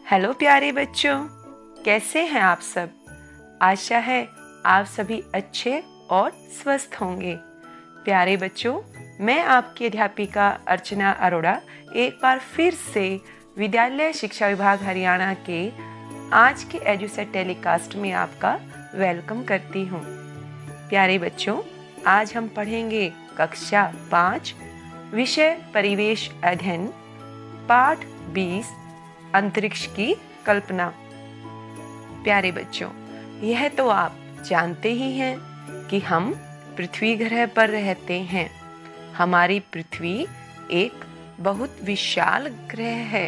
Hello प्यारे बच्चों, कैसे हैं आप सब। आशा है आप सभी अच्छे और स्वस्थ होंगे। प्यारे बच्चों, मैं आपकी अध्यापिका अर्चना अरोड़ा एक बार फिर से विद्यालय शिक्षा विभाग हरियाणा के आज के एजुसेट टेलीकास्ट में आपका वेलकम करती हूँ। प्यारे बच्चों, आज हम पढ़ेंगे कक्षा 5 विषय परिवेश अध्ययन पाठ 20 अंतरिक्ष की कल्पना। प्यारे बच्चों, यह तो आप जानते ही हैं कि हम पृथ्वी ग्रह पर रहते हैं। हमारी पृथ्वी एक बहुत विशाल ग्रह है।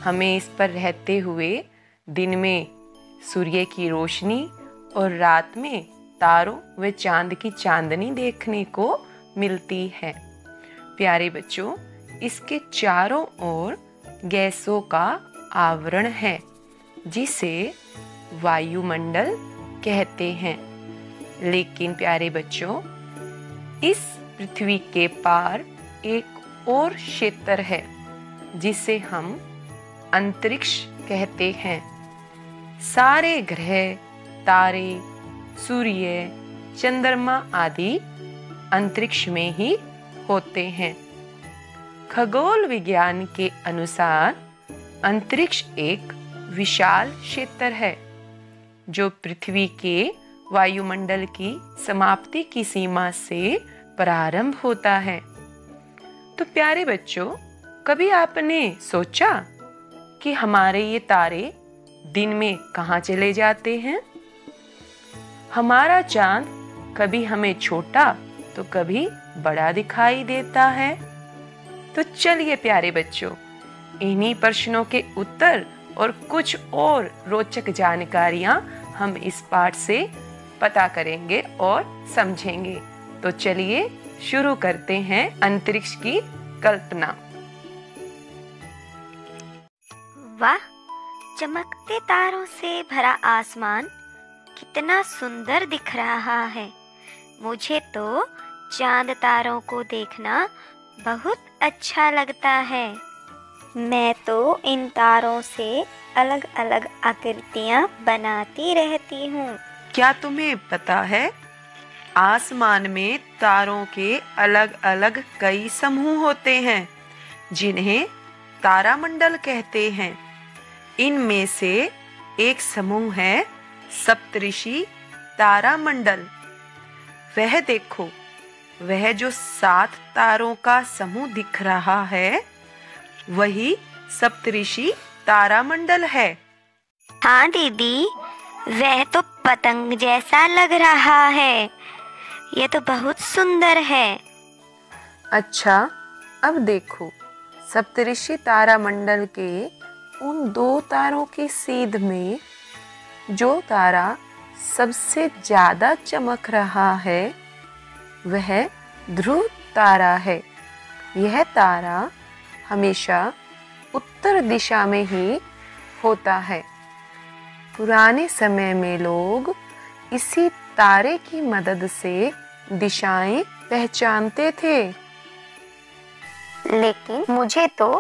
हमें इस पर रहते हुए दिन में सूर्य की रोशनी और रात में तारों व चांद की चांदनी देखने को मिलती है। प्यारे बच्चों, इसके चारों ओर गैसों का आवरण है जिसे वायुमंडल कहते हैं। लेकिन प्यारे बच्चों, इस पृथ्वी के पार एक और क्षेत्र है जिसे हम अंतरिक्ष कहते हैं। सारे ग्रह, तारे, सूर्य, चंद्रमा आदि अंतरिक्ष में ही होते हैं। खगोल विज्ञान के अनुसार अंतरिक्ष एक विशाल क्षेत्र है जो पृथ्वी के वायुमंडल की समाप्ति की सीमा से प्रारंभ होता है। तो प्यारे बच्चों, कभी आपने सोचा कि हमारे ये तारे दिन में कहाँ चले जाते हैं? हमारा चांद कभी हमें छोटा तो कभी बड़ा दिखाई देता है। तो चलिए प्यारे बच्चों, इन्हीं प्रश्नों के उत्तर और कुछ और रोचक जानकारियां हम इस पाठ से पता करेंगे और समझेंगे। तो चलिए शुरू करते हैं अंतरिक्ष की कल्पना। वाह, चमकते तारों से भरा आसमान कितना सुंदर दिख रहा है। मुझे तो चांद तारों को देखना बहुत अच्छा लगता है। मैं तो इन तारों से अलग अलग आकृतियां बनाती रहती हूँ। क्या तुम्हें पता है, आसमान में तारों के अलग अलग कई समूह होते हैं जिन्हें तारामंडल कहते हैं। इनमें से एक समूह है सप्तऋषि तारामंडल। वह देखो, वह जो 7 तारों का समूह दिख रहा है वही सप्तऋषि तारामंडल है। हाँ दीदी, वह तो पतंग जैसा लग रहा है। यह तो बहुत सुंदर है। अच्छा, अब देखो, सप्तऋषि तारामंडल के उन 2 तारों की सीध में जो तारा सबसे ज्यादा चमक रहा है वह ध्रुव तारा है। यह तारा हमेशा उत्तर दिशा में ही होता है। पुराने समय में लोग इसी तारे की मदद से दिशाएं पहचानते थे। लेकिन मुझे तो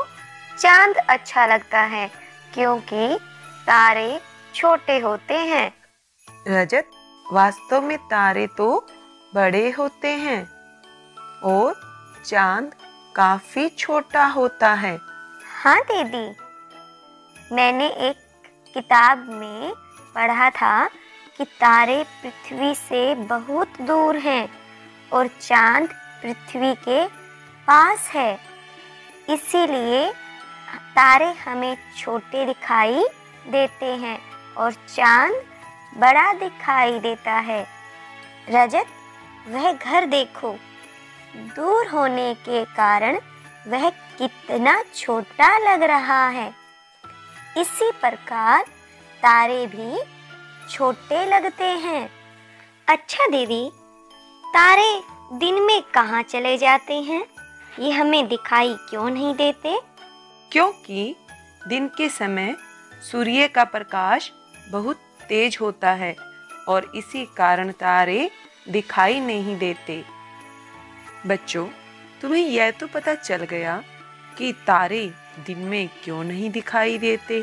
चांद अच्छा लगता है क्योंकि तारे छोटे होते हैं। रजत, वास्तव में तारे तो बड़े होते हैं और चांद काफी छोटा होता है। हाँ दीदी, मैंने एक किताब में पढ़ा था कि तारे पृथ्वी से बहुत दूर हैं और चांद पृथ्वी के पास है। इसीलिए तारे हमें छोटे दिखाई देते हैं और चांद बड़ा दिखाई देता है। रजत, वह घर देखो, दूर होने के कारण वह कितना छोटा लग रहा है। इसी प्रकार तारे भी छोटे लगते हैं। अच्छा दीदी, तारे दिन में कहाँ चले जाते हैं? ये हमें दिखाई क्यों नहीं देते? क्योंकि दिन के समय सूर्य का प्रकाश बहुत तेज होता है और इसी कारण तारे दिखाई नहीं देते। बच्चों, तुम्हें यह तो पता चल गया कि तारे दिन में क्यों नहीं दिखाई देते।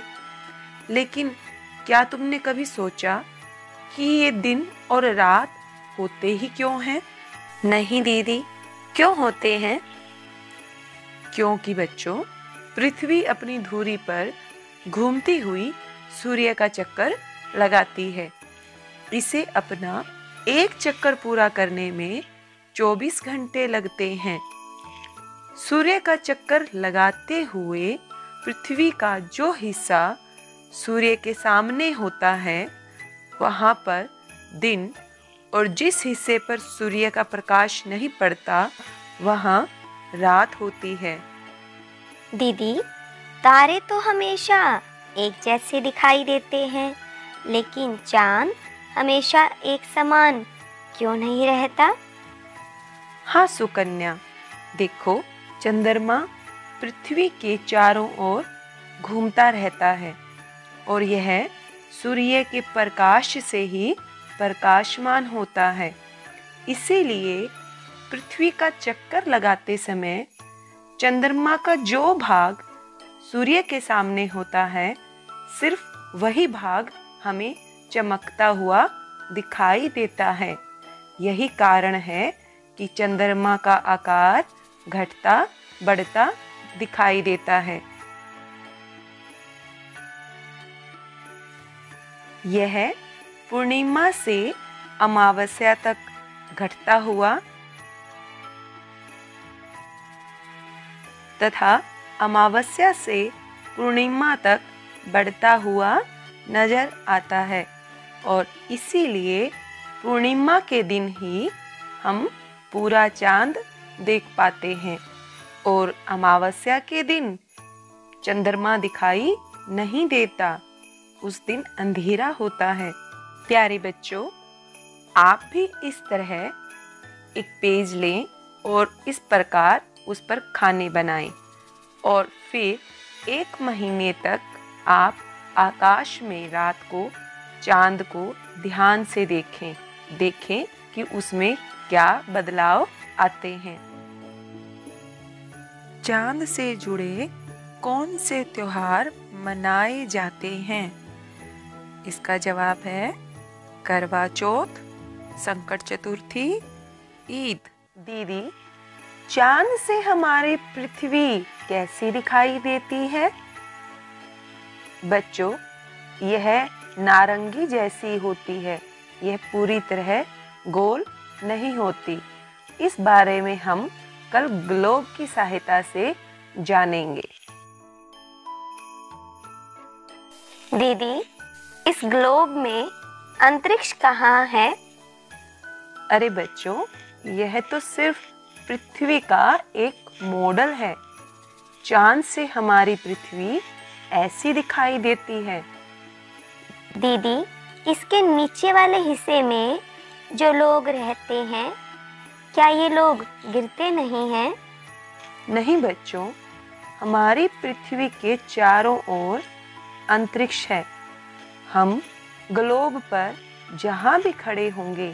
लेकिन क्या तुमने कभी सोचा कि ये दिन और रात होते ही क्यों हैं? नहीं दीदी, क्यों होते हैं? क्योंकि बच्चों, पृथ्वी अपनी धुरी पर घूमती हुई सूर्य का चक्कर लगाती है। इसे अपना एक चक्कर पूरा करने में 24 घंटे लगते हैं। सूर्य का चक्कर लगाते हुए पृथ्वी का जो हिस्सा सूर्य के सामने होता है, वहां पर दिन, और जिस हिस्से पर सूर्य का प्रकाश नहीं पड़ता, वहां रात होती है। दीदी, तारे तो हमेशा एक जैसे दिखाई देते हैं, लेकिन चांद हमेशा एक समान क्यों नहीं रहता? हाँ सुकन्या, देखो, चंद्रमा पृथ्वी के चारों ओर घूमता रहता है और यह सूर्य के प्रकाश से ही प्रकाशमान होता है। इसीलिए पृथ्वी का चक्कर लगाते समय चंद्रमा का जो भाग सूर्य के सामने होता है, सिर्फ वही भाग हमें चमकता हुआ दिखाई देता है। यही कारण है कि चंद्रमा का आकार घटता बढ़ता दिखाई देता है। यह पूर्णिमा से अमावस्या तक घटता हुआ तथा अमावस्या से पूर्णिमा तक बढ़ता हुआ नजर आता है, और इसीलिए पूर्णिमा के दिन ही हम पूरा चांद देख पाते हैं और अमावस्या के दिन चंद्रमा दिखाई नहीं देता। उस दिन अंधेरा होता है। प्यारे बच्चों, आप भी इस तरह एक पेज लें और इस प्रकार उस पर खाने बनाएं और फिर 1 महीने तक आप आकाश में रात को चांद को ध्यान से देखें कि उसमें क्या बदलाव आते हैं। चांद से जुड़े कौन से त्योहार मनाए जाते हैं? इसका जवाब है करवा चौथ, संकट चतुर्थी, ईद। दीदी, चांद से हमारी पृथ्वी कैसी दिखाई देती है? बच्चों, यह नारंगी जैसी होती है। यह पूरी तरह गोल नहीं होती। इस बारे में हम कल ग्लोब की सहायता से जानेंगे। दीदी, इस ग्लोब में अंतरिक्ष कहाँ है? अरे बच्चों, यह तो सिर्फ पृथ्वी का एक मॉडल है। चांद से हमारी पृथ्वी ऐसी दिखाई देती है। दीदी, इसके नीचे वाले हिस्से में जो लोग रहते हैं, क्या ये लोग गिरते नहीं हैं? नहीं बच्चों, हमारी पृथ्वी के चारों ओर अंतरिक्ष है। हम ग्लोब पर जहाँ भी खड़े होंगे,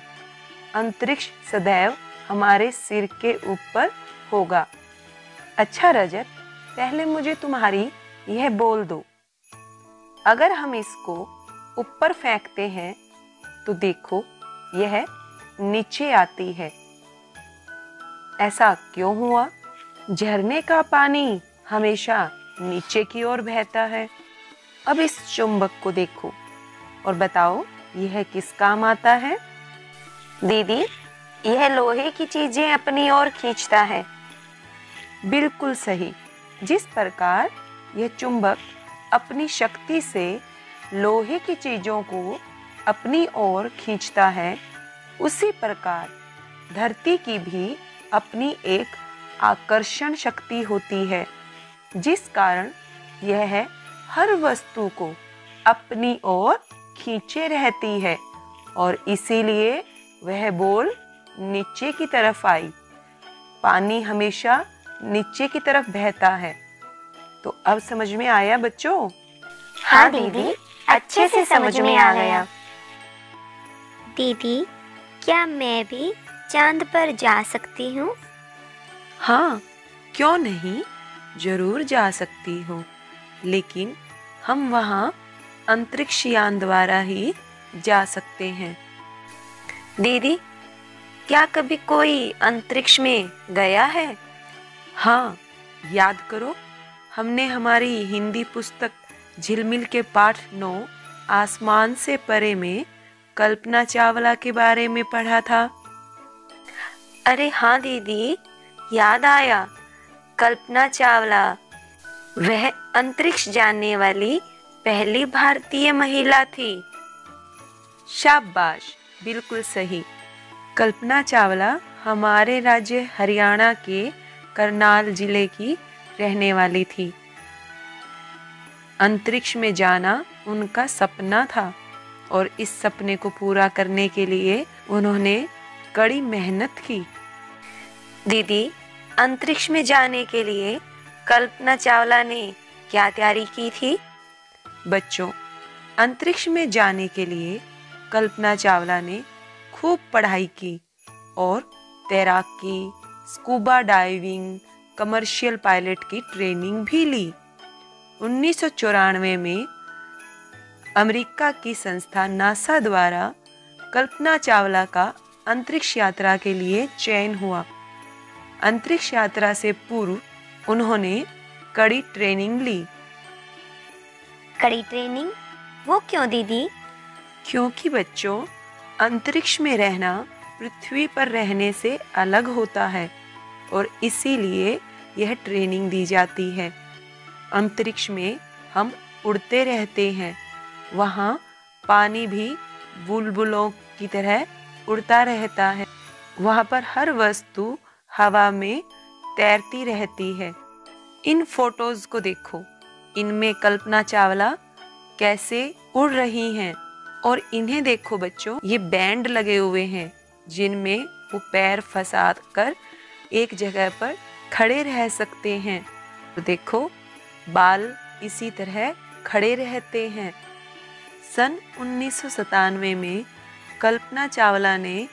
अंतरिक्ष सदैव हमारे सिर के ऊपर होगा। अच्छा रजत, पहले मुझे तुम्हारी यह बोल दो, अगर हम इसको ऊपर फेंकते हैं तो देखो यह नीचे आती है। ऐसा क्यों हुआ? झरने का पानी हमेशा नीचे की ओर बहता है। अब इस चुंबक को देखो और बताओ यह किस काम आता है? दीदी, यह लोहे की चीजें अपनी ओर खींचता है। बिल्कुल सही। जिस प्रकार यह चुंबक अपनी शक्ति से लोहे की चीजों को अपनी ओर खींचता है, उसी प्रकार धरती की भी अपनी एक आकर्षण शक्ति होती है, जिस कारण यह हर वस्तु को अपनी ओर खींचे रहती है और इसीलिए वह बोल नीचे की तरफ आई। पानी हमेशा नीचे की तरफ बहता है। तो अब समझ में आया बच्चों? हाँ दीदी, अच्छे से समझ में आ गया। दीदी, क्या मैं भी चांद पर जा सकती हूँ? हाँ, क्यों नहीं, जरूर जा सकती हो, लेकिन हम वहाँ अंतरिक्ष यान द्वारा ही जा सकते हैं। दीदी, क्या कभी कोई अंतरिक्ष में गया है? हाँ, याद करो, हमने हमारी हिंदी पुस्तक झिलमिल के पाठ 9 आसमान से परे में कल्पना चावला के बारे में पढ़ा था। अरे हाँ दीदी, याद आया। कल्पना चावला वह अंतरिक्ष जाने वाली पहली भारतीय महिला थी। शाबाश, बिल्कुल सही। कल्पना चावला हमारे राज्य हरियाणा के करनाल जिले की रहने वाली थी। अंतरिक्ष में जाना उनका सपना था और इस सपने को पूरा करने के लिए उन्होंने कड़ी मेहनत की। दीदी, अंतरिक्ष में जाने के लिए कल्पना चावला ने क्या तैयारी की थी? बच्चों, अंतरिक्ष में जाने के लिए कल्पना चावला ने खूब पढ़ाई की और तैराकी, स्कूबा डाइविंग, कमर्शियल पायलट की ट्रेनिंग भी ली। 1994 में अमेरिका की संस्था नासा द्वारा कल्पना चावला का अंतरिक्ष यात्रा के लिए चयन हुआ। अंतरिक्ष यात्रा से पूर्व उन्होंने कड़ी ट्रेनिंग ली। कड़ी ट्रेनिंग? वो क्यों दीदी? क्योंकि बच्चों, अंतरिक्ष में रहना पृथ्वी पर रहने से अलग होता है और इसीलिए यह ट्रेनिंग दी जाती है। अंतरिक्ष में हम उड़ते रहते हैं, वहाँ पानी भी बुलबुलों की तरह उड़ता रहता है। वहाँ पर हर वस्तु हवा में तैरती रहती है। इन फोटोज को देखो, इनमें कल्पना चावला कैसे उड़ रही हैं और इन्हें देखो बच्चों, ये बैंड लगे हुए हैं जिनमें वो पैर फंसा कर एक जगह पर खड़े रह सकते हैं। तो देखो, बाल इसी तरह खड़े रहते हैं। सन 1997 में कल्पना चावला ने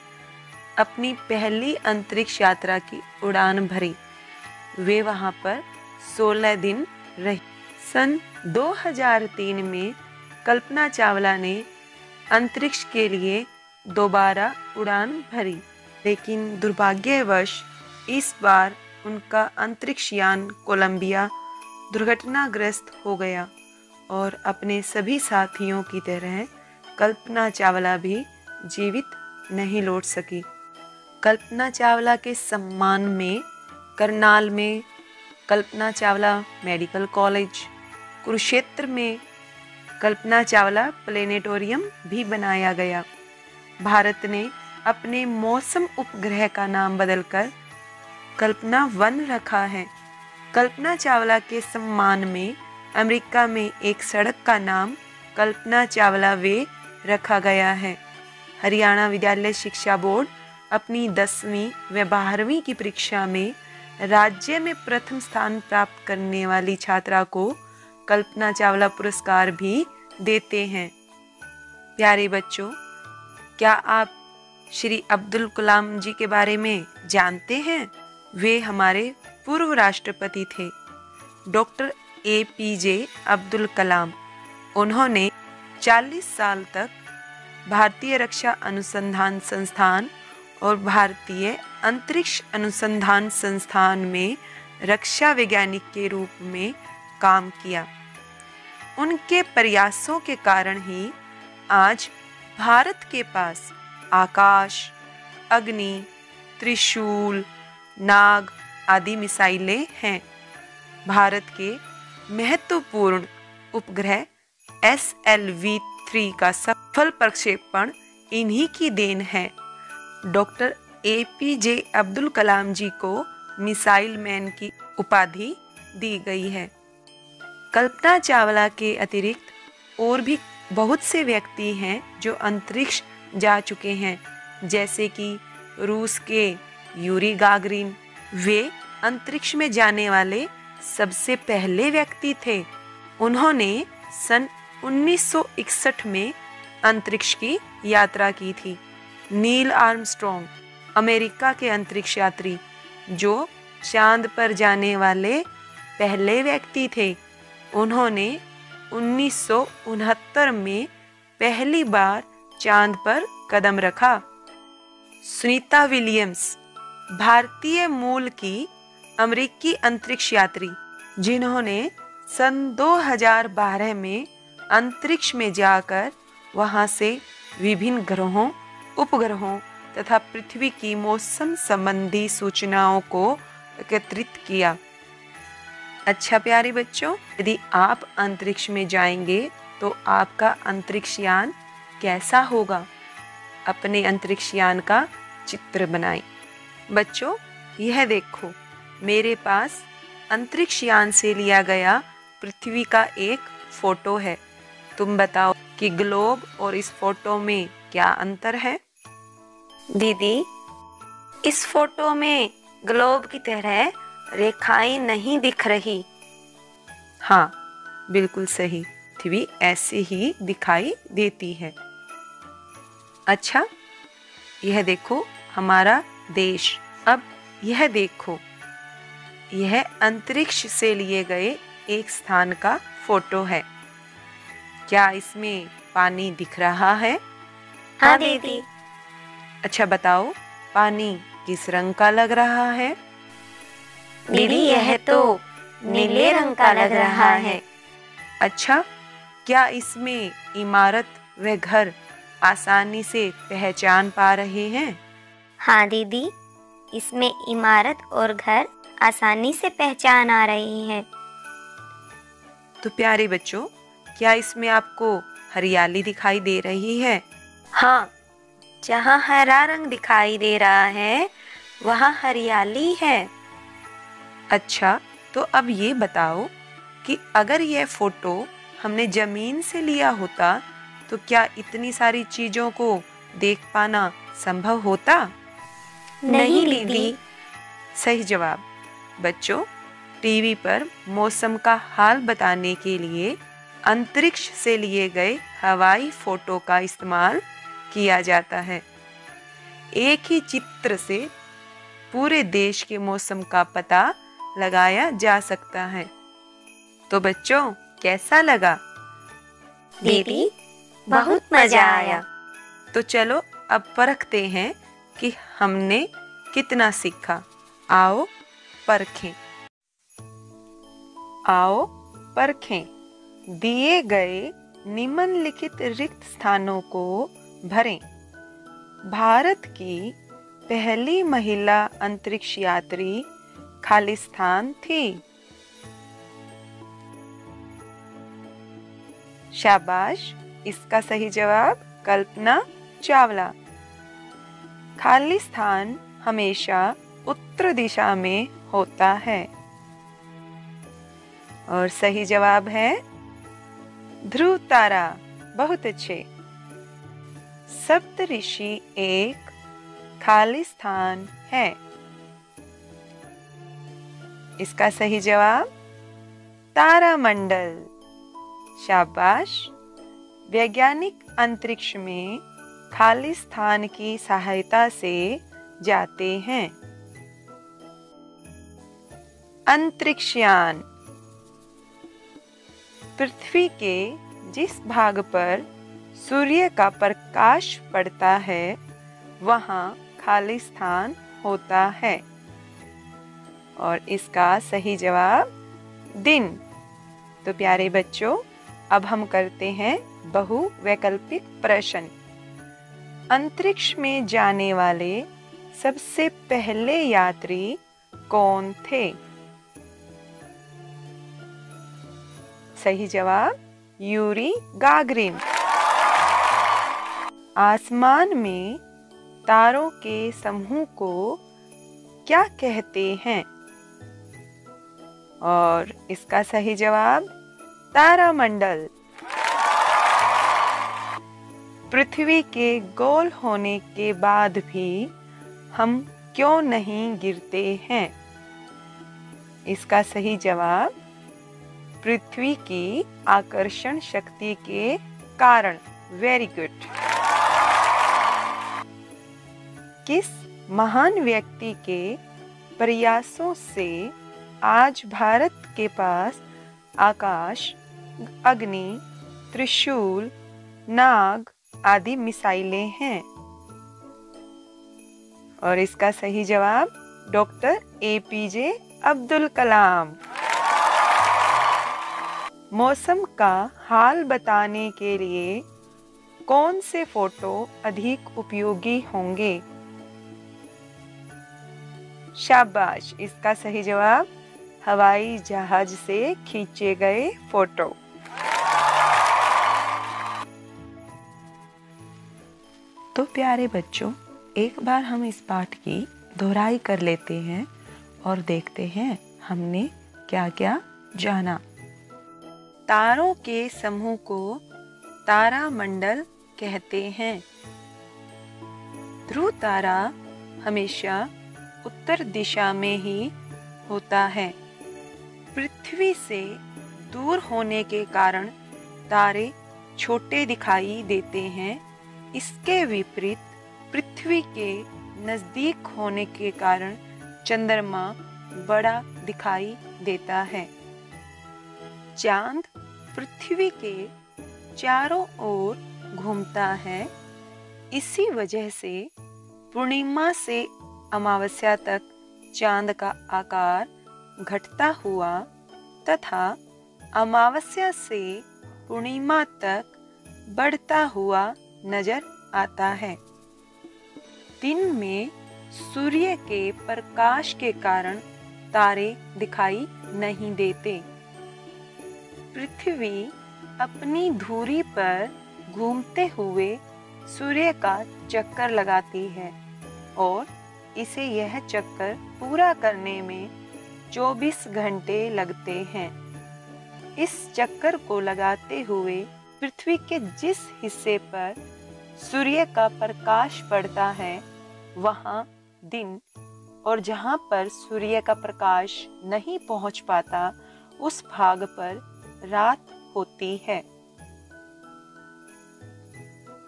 अपनी पहली अंतरिक्ष यात्रा की उड़ान भरी। वे वहां पर 16 दिन रही। सन 2003 में कल्पना चावला ने अंतरिक्ष के लिए दोबारा उड़ान भरी, लेकिन दुर्भाग्यवश इस बार उनका अंतरिक्ष यान कोलंबिया दुर्घटनाग्रस्त हो गया और अपने सभी साथियों की तरह कल्पना चावला भी जीवित नहीं लौट सकी। कल्पना चावला के सम्मान में करनाल में कल्पना चावला मेडिकल कॉलेज, कुरुक्षेत्र में कल्पना चावला प्लेनेटोरियम भी बनाया गया। भारत ने अपने मौसम उपग्रह का नाम बदलकर कल्पना 1 रखा है। कल्पना चावला के सम्मान में अमेरिका में एक सड़क का नाम कल्पना चावला वे रखा गया है। हरियाणा विद्यालय शिक्षा बोर्ड अपनी 10वीं व 12वीं की परीक्षा में राज्य में प्रथम स्थान प्राप्त करने वाली छात्रा को कल्पना चावला पुरस्कार भी देते हैं। प्यारे बच्चों, क्या आप श्री अब्दुल कलाम जी के बारे में जानते हैं? वे हमारे पूर्व राष्ट्रपति थे, डॉक्टर APJ अब्दुल कलाम। उन्होंने 40 साल तक भारतीय रक्षा अनुसंधान संस्थान और भारतीय अंतरिक्ष अनुसंधान संस्थान में रक्षा वैज्ञानिक के रूप में काम किया। उनके प्रयासों के कारण ही आज भारत के पास आकाश, अग्नि, त्रिशूल, नाग आदि मिसाइलें हैं। भारत के महत्वपूर्ण उपग्रह SLV-3 का सफल प्रक्षेपण इन्हीं की देन है। डॉक्टर APJ अब्दुल कलाम जी को मिसाइल मैन की उपाधि दी गई है। कल्पना चावला के अतिरिक्त और भी बहुत से व्यक्ति हैं जो अंतरिक्ष जा चुके हैं, जैसे कि रूस के यूरी गागरिन। वे अंतरिक्ष में जाने वाले सबसे पहले व्यक्ति थे। उन्होंने सन 1961 में अंतरिक्ष की यात्रा की थी। नील आर्मस्ट्रॉन्ग अमेरिका के अंतरिक्ष यात्री जो चांद पर जाने वाले पहले व्यक्ति थे। उन्होंने 1969 में पहली बार चांद पर कदम रखा। सुनीता विलियम्स भारतीय मूल की अमेरिकी अंतरिक्ष यात्री, जिन्होंने सन 2012 में अंतरिक्ष में जाकर वहां से विभिन्न ग्रहों, उपग्रहों तथा पृथ्वी की मौसम संबंधी सूचनाओं को एकत्रित किया। अच्छा प्यारे बच्चों, यदि आप अंतरिक्ष में जाएंगे तो आपका अंतरिक्ष यान कैसा होगा? अपने अंतरिक्ष यान का चित्र बनाएं। बच्चों, यह देखो, मेरे पास अंतरिक्ष यान से लिया गया पृथ्वी का एक फोटो है। तुम बताओ कि ग्लोब और इस फोटो में क्या अंतर है? दीदी, इस फोटो में ग्लोब की तरह रेखाएं नहीं दिख रही। हाँ, बिल्कुल सही, पृथ्वी ऐसे ही दिखाई देती है। अच्छा, यह देखो हमारा देश। अब यह देखो, यह अंतरिक्ष से लिए गए एक स्थान का फोटो है। क्या इसमें पानी दिख रहा है? हाँ दीदी। अच्छा बताओ, पानी किस रंग का लग रहा है? दीदी, यह तो नीले रंग का लग रहा है। अच्छा, क्या इसमें इमारत व घर आसानी से पहचान पा रहे हैं? हाँ दीदी, इसमें इमारत और घर आसानी से पहचान आ रही हैं। तो प्यारे बच्चों, क्या इसमें आपको हरियाली दिखाई दे रही है? हाँ, जहाँ हरा रंग दिखाई दे रहा है वहाँ हरियाली है। अच्छा, तो अब ये बताओ कि अगर यह फोटो हमने जमीन से लिया होता तो क्या इतनी सारी चीजों को देख पाना संभव होता? नहीं दीदी। सही जवाब। बच्चों, टीवी पर मौसम का हाल बताने के लिए अंतरिक्ष से लिए गए हवाई फोटो का इस्तेमाल किया जाता है। एक ही चित्र से पूरे देश के मौसम का पता लगाया जा सकता है। तो बच्चों, कैसा लगा? दीदी, बहुत मजा आया। तो चलो अब परखते हैं कि हमने कितना सीखा। आओ परखें। आओ परखें। दिए गए निम्नलिखित रिक्त स्थानों को भरें। भारत की पहली महिला अंतरिक्ष यात्री खालिस्तान थी। शाबाश, इसका सही जवाब कल्पना चावला। खालिस्तान हमेशा उत्तर दिशा में होता है। और सही जवाब है ध्रुव तारा। बहुत अच्छे। सप्तऋषि एक खालिस्तान है। इसका सही जवाब तारामंडल। शाबाश। वैज्ञानिक अंतरिक्ष में खालिस्तान की सहायता से जाते हैं। अंतरिक्षयान। पृथ्वी के जिस भाग पर सूर्य का प्रकाश पड़ता है वहाँ खालिस्तान होता है। और इसका सही जवाब दिन। तो प्यारे बच्चों, अब हम करते हैं बहुवैकल्पिक प्रश्न। अंतरिक्ष में जाने वाले सबसे पहले यात्री कौन थे? सही जवाब यूरी गागरिन। आसमान में तारों के समूह को क्या कहते हैं? और इसका सही जवाब तारामंडल। पृथ्वी के गोल होने के बाद भी हम क्यों नहीं गिरते हैं? इसका सही जवाब पृथ्वी की आकर्षण शक्ति के कारण। Very good. किस महान व्यक्ति के प्रयासों से आज भारत के पास आकाश अग्नि, त्रिशूल, नाग आदि मिसाइलें हैं। और इसका सही जवाब डॉक्टर APJ अब्दुल कलाम। मौसम का हाल बताने के लिए कौन से फोटो अधिक उपयोगी होंगे? शाबाश, इसका सही जवाब हवाई जहाज से खींचे गए फोटो। तो प्यारे बच्चों, एक बार हम इस पाठ की दोहराई कर लेते हैं और देखते हैं हमने क्या क्या जाना। तारों के समूह को तारामंडल कहते हैं। ध्रुव तारा हमेशा उत्तर दिशा में ही होता है। पृथ्वी से दूर होने के कारण तारे छोटे दिखाई देते हैं। इसके विपरीत पृथ्वी के नजदीक होने के कारण चंद्रमा बड़ा दिखाई देता है। चांद पृथ्वी के चारों ओर घूमता है। इसी वजह से पूर्णिमा से अमावस्या तक चांद का आकार घटता हुआ तथा अमावस्या से पूर्णिमा तक बढ़ता हुआ नजर आता है। दिन में सूर्य के प्रकाश के कारण तारे दिखाई नहीं देते। पृथ्वी अपनी धुरी पर घूमते हुए सूर्य का चक्कर लगाती है और इसे यह चक्कर पूरा करने में 24 घंटे लगते हैं। इस चक्कर को लगाते हुए पृथ्वी के जिस हिस्से पर सूर्य का प्रकाश पड़ता है वहां दिन, और जहां पर सूर्य का प्रकाश नहीं पहुंच पाता उस भाग पर रात होती है।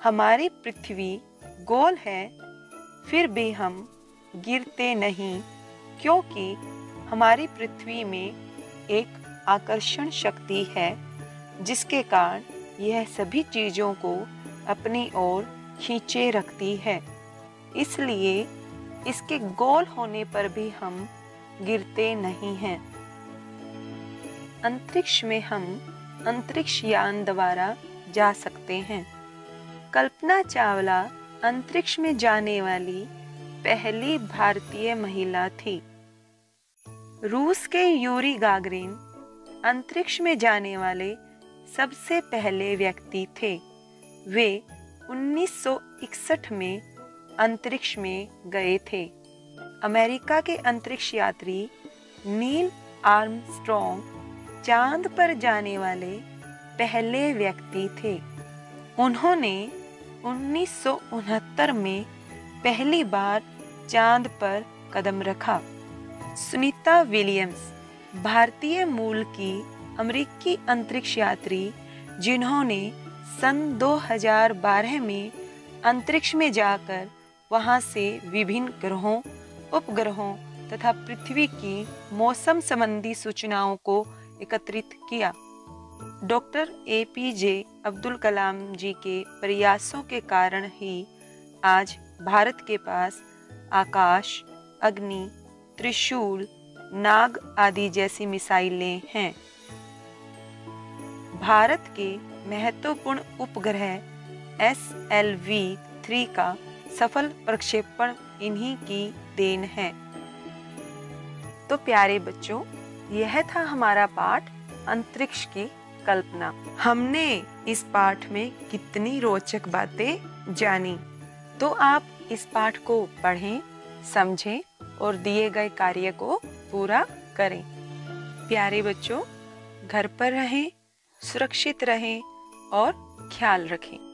हमारी पृथ्वी गोल है, फिर भी हम गिरते नहीं, क्योंकि हमारी पृथ्वी में एक आकर्षण शक्ति है जिसके कारण यह सभी चीजों को अपनी ओर खींचे रखती है। इसलिए इसके गोल होने पर भी हम गिरते नहीं हैं। अंतरिक्ष में हम अंतरिक्ष यान द्वारा जा सकते हैं। कल्पना चावला अंतरिक्ष में जाने वाली पहली भारतीय महिला थी। रूस के यूरी गागरिन अंतरिक्ष में जाने वाले सबसे पहले व्यक्ति थे। वे 1961 में अंतरिक्ष में गए थे। अमेरिका के अंतरिक्ष यात्री नील आर्मस्ट्रॉन्ग चांद पर जाने वाले पहले व्यक्ति थे। उन्होंने 1969 में पहली बार चांद पर कदम रखा। सुनीता विलियम्स भारतीय मूल की अमेरिकी अंतरिक्ष यात्री जिन्होंने सन 2012 में अंतरिक्ष में जाकर वहां से विभिन्न ग्रहों, उपग्रहों तथा पृथ्वी की मौसम संबंधी सूचनाओं को एकत्रित किया। डॉक्टर APJ अब्दुल कलाम जी के प्रयासों के कारण ही आज भारत के पास आकाश, अग्नि, त्रिशूल, नाग आदि जैसी मिसाइलें हैं। भारत के महत्वपूर्ण उपग्रह SLV-3 का सफल प्रक्षेपण इन्हीं की देन है। तो प्यारे बच्चों, यह था हमारा पाठ अंतरिक्ष की कल्पना। हमने इस पाठ में कितनी रोचक बातें जानी। तो आप इस पाठ को पढ़ें, समझें और दिए गए कार्य को पूरा करें। प्यारे बच्चों, घर पर रहें, सुरक्षित रहें और ख्याल रखें।